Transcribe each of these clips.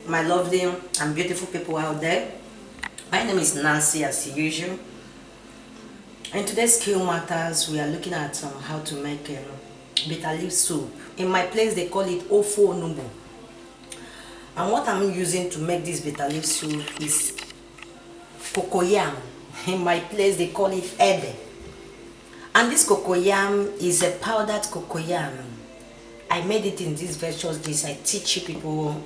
my lovely and beautiful people out there. My name is Nancy, as usual. In today's Skill Matters, we are looking at how to make bitter leaf soup. In my place, they call it Ofe Onugbu. And what I'm using to make this bitter leaf soup is Coco-yam. In my place, they call it ede. And this Coco-yam is a powdered Coco-yam. I made it in this Virtuousgist. I teach you people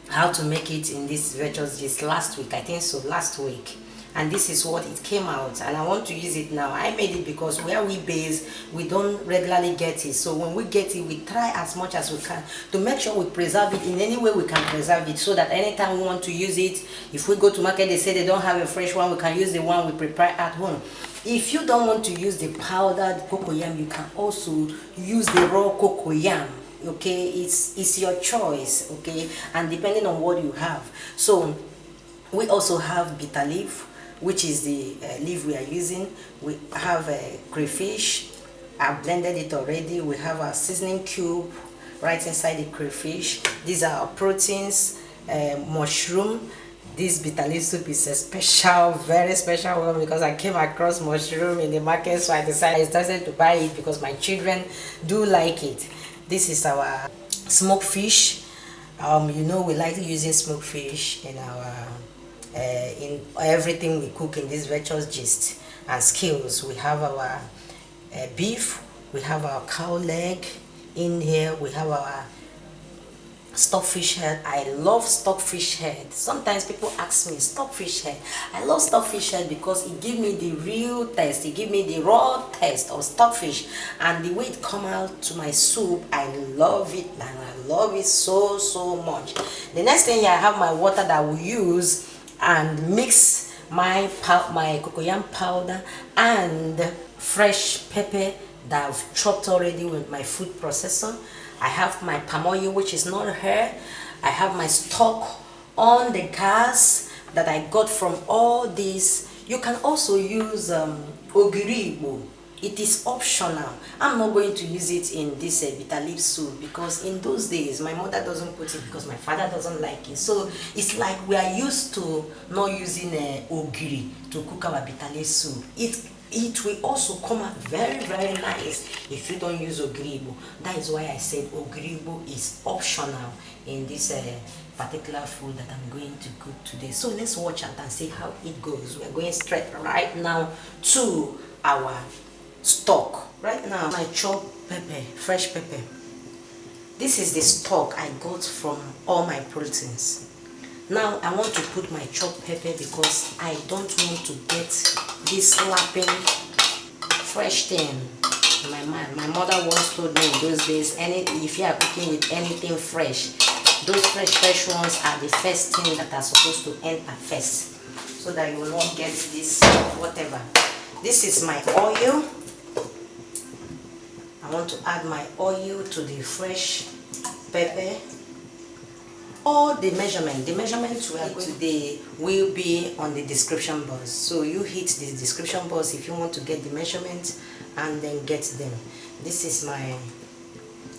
how to make it in this Virtuousgist last week. I think so, last week. And this is what it came out, and I want to use it now. I made it because where we base, we don't regularly get it. So when we get it, we try as much as we can to make sure we preserve it in any way we can preserve it, so that anytime we want to use it, if we go to market, they say they don't have a fresh one, we can use the one we prepare at home. If you don't want to use the powdered Coco-yam, you can also use the raw Coco-yam. Okay, it's your choice. Okay, and depending on what you have. So we also have bitter leaf, which is the leaf we are using. We have a crayfish. I've blended it already. We have our seasoning cube right inside the crayfish. These are our proteins, mushroom. This bitter leaf soup is a special, very special one, because I came across mushroom in the market, so I decided to buy it because my children do like it. This is our smoked fish. You know, we like using smoked fish in our in everything we cook in this Virtuousgist and skills. We have our beef, we have our cow leg in here, we have our stockfish head. I love stockfish head. Sometimes people ask me, stockfish head. I love stockfish head because it gives me the real taste, it gives me the raw taste of stockfish, and the way it comes out to my soup, I love it, and I love it so much. The next thing, I have my water that I will use and mix my Coco-yam powder and fresh pepper that I've chopped already with my food processor. I have my palm oil, which is not hair. I have my stock on the gas that I got from all these. You can also use Ogiri. It is optional. I'm not going to use it in this bitter leaf soup, because in those days my mother doesn't put it because my father doesn't like it. So it's like we are used to not using Ogiri to cook our bitter leaf soup. It will also come out very nice if you don't use Ogiri. That is why I said Ogiri is optional in this particular food that I'm going to cook today. So let's watch out and see how it goes. We're going straight right now to our stock. Right now, my chopped pepper, fresh pepper. This is the stock I got from all my proteins. Now I want to put my chopped pepper because I don't want to get this slapping fresh thing in my mind. My mother once told me in those days, if you are cooking with anything fresh, those fresh ones are the first thing that are supposed to enter first, so that you will not get this whatever. This is my oil. I want to add my oil to the fresh pepper. All the measurements we are going today will be on the description box. So you hit the description box if you want to get the measurements and then get them. This is my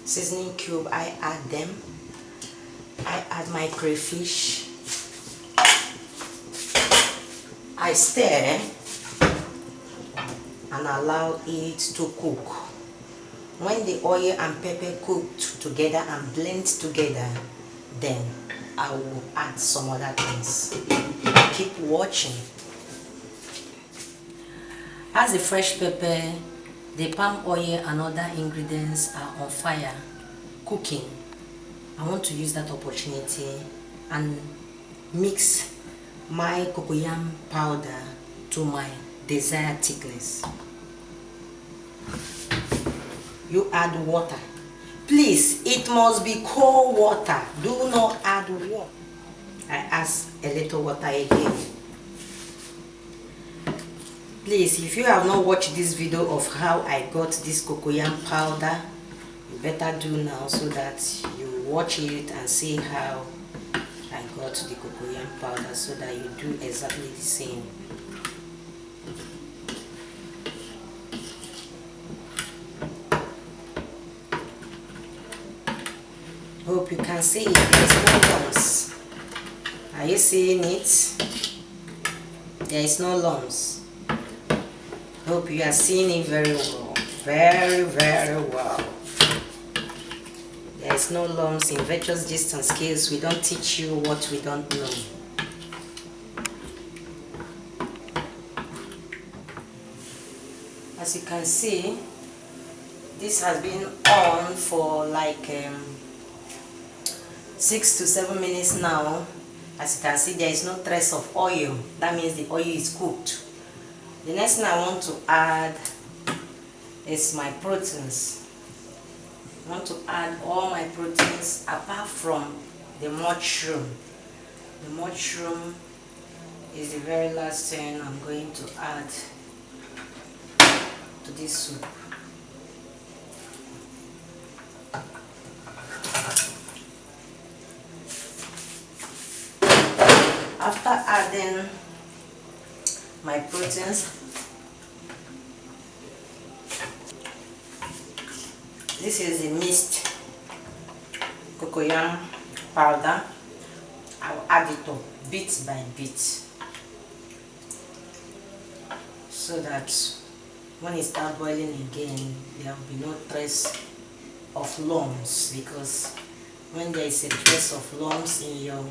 seasoning cube. I add them. I add my crayfish. I stir and allow it to cook. When the oil and pepper cooked together and blend together, then I will add some other things. Keep watching. As the fresh pepper, the palm oil and other ingredients are on fire, cooking, I want to use that opportunity and mix my Coco-yam powder to my desired thickness. You add water. Please, it must be cold water. Do not add water. I add a little water again. Please, if you have not watched this video of how I got this Coco-yam powder, you better do now, so that you watch it and see how I got the Coco-yam powder, so that you do exactly the same. Hope you can see it. There's no lumps. Are you seeing it? There is no lumps. Hope you are seeing it very well. Very, very well. There is no lumps in Virtuousgist and Skills. We don't teach you what we don't know. As you can see, this has been on for like 6 to 7 minutes now. As you can see, there is no trace of oil. That means the oil is cooked. The next thing I want to add is my proteins. I want to add all my proteins apart from the mushroom. The mushroom is the very last thing I'm going to add to this soup. After adding my proteins, this is the mixed coco-yam powder. I'll add it up bit by bit so that when it starts boiling again, there will be no trace of lumps, because when there is a trace of lumps in your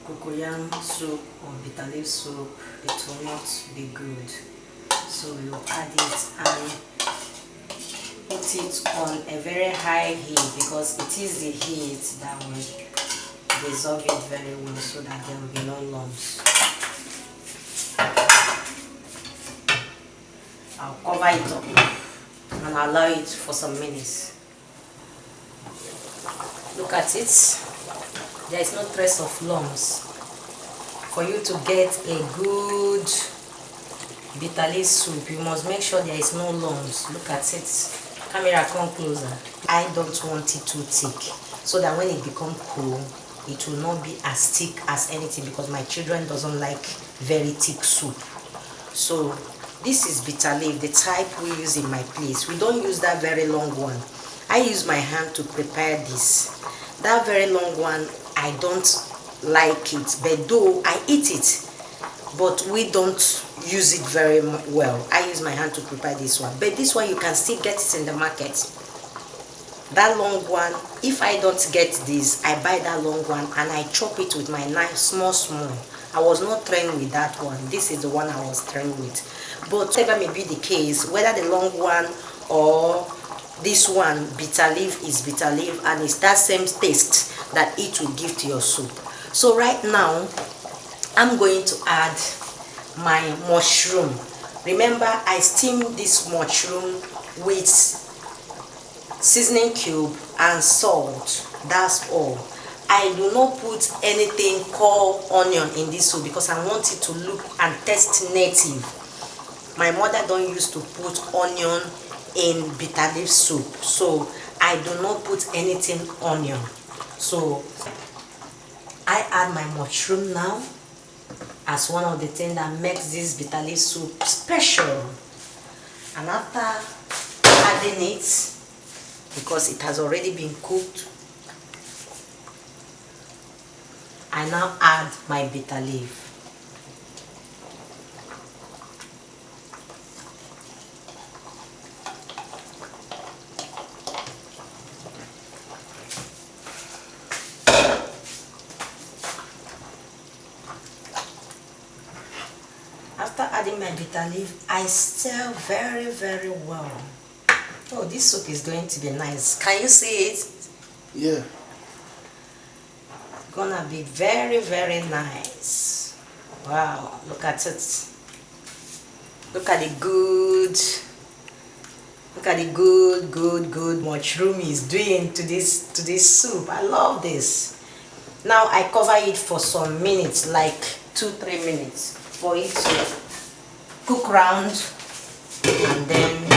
coco-yam soup or bitter leaf soup, it will not be good. So we will add it and put it on a very high heat, because it is the heat that will dissolve it very well so that there will be no lumps. I'll cover it up and allow it for some minutes. Look at it. There is no trace of lumps. For you to get a good bitter leaf soup, you must make sure there is no lumps. Look at it. Camera, come closer. I don't want it too thick, so that when it becomes cool, it will not be as thick as anything, because my children doesn't like very thick soup. So this is bitter leaf, the type we use in my place. We don't use that very long one. I use my hand to prepare this. That very long one, I don't like it, but though I eat it, but we don't use it very well. I use my hand to prepare this one, but this one you can still get it in the market. That long one, if I don't get this, I buy that long one and I chop it with my knife small. I was not trained with that one. This is the one I was trained with. But whatever may be the case, whether the long one or this one, bitter leaf is bitter leaf, and it's that same taste that it will give to your soup. So right now, I'm going to add my mushroom. Remember, I steamed this mushroom with seasoning cube and salt. That's all. I do not put anything called onion in this soup because I want it to look and taste native. My mother don't used to put onion in bitter leaf soup, so I do not put anything onion. So I add my mushroom now as one of the things that makes this bitter leaf soup special. And after adding it, because it has already been cooked, I now add my bitter leaf. After adding my bitter leaf, I stir very, very well. Oh, this soup is going to be nice. Can you see it? Yeah. Gonna be very, very nice. Wow, look at it. Look at the good good mushroom is doing to this soup. I love this. Now I cover it for some minutes, like 2-3 minutes, for it to cook round, and then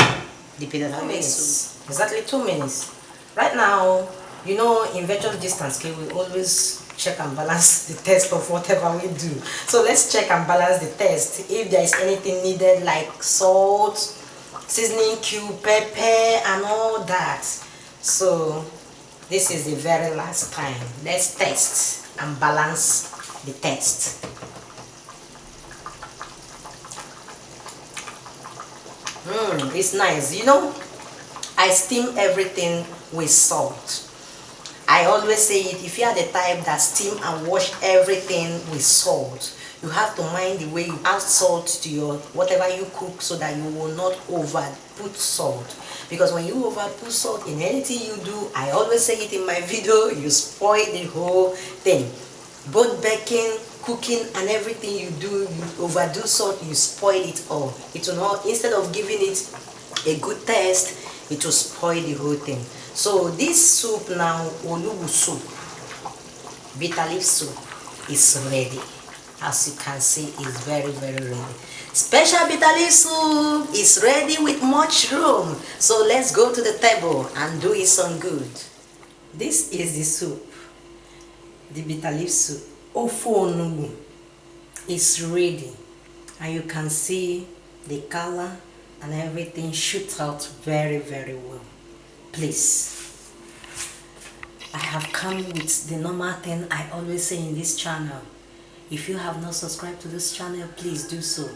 dip it at 2 minutes. Exactly 2 minutes. Right now, you know, in Virtuousgist and Scale, we always check and balance the taste of whatever we do. So let's check and balance the taste. If there is anything needed like salt, seasoning cube, pepper and all that. So This is the very last time. Let's test and balance the taste. It's nice. You know, I steam everything with salt. I always say it, if you are the type that steam and wash everything with salt, you have to mind the way you add salt to your whatever you cook so that you will not over put salt. Because when you over put salt in anything you do, I always say it in my video, you spoil the whole thing. Both baking, cooking and everything you do, you overdo salt, you spoil it all. It will not, instead of giving it a good taste, it will spoil the whole thing. So this soup now, Onugbu soup, bitter leaf soup, is ready. As you can see, it's very ready. Special bitter leaf soup is ready with mushroom. So let's go to the table and do it some good. This is the soup, the bitter leaf soup. Ofe Onugbu is ready, and you can see the color and everything shoot out very well. Please, I have come with the normal thing I always say in this channel. If you have not subscribed to this channel, please do so.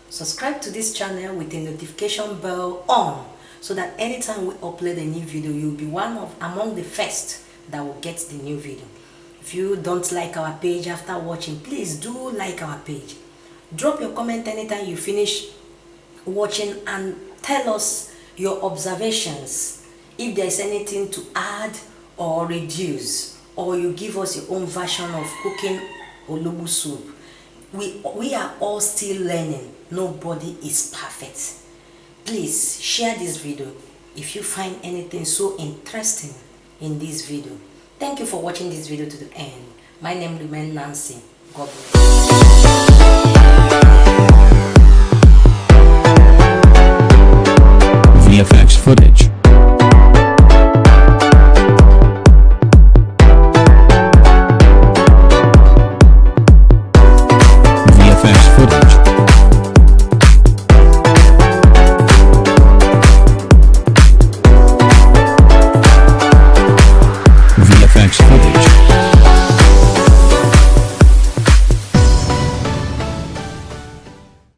Subscribe to this channel with the notification bell on, so that anytime we upload a new video, you'll be among the first that will get the new video. If you don't like our page after watching, please do like our page. Drop your comment anytime you finish watching and tell us your observations. If there is anything to add or reduce, or you give us your own version of cooking Onugbu soup. We are all still learning. Nobody is perfect. Please share this video if you find anything so interesting in this video. Thank you for watching this video to the end. My name remains Nancy. God bless.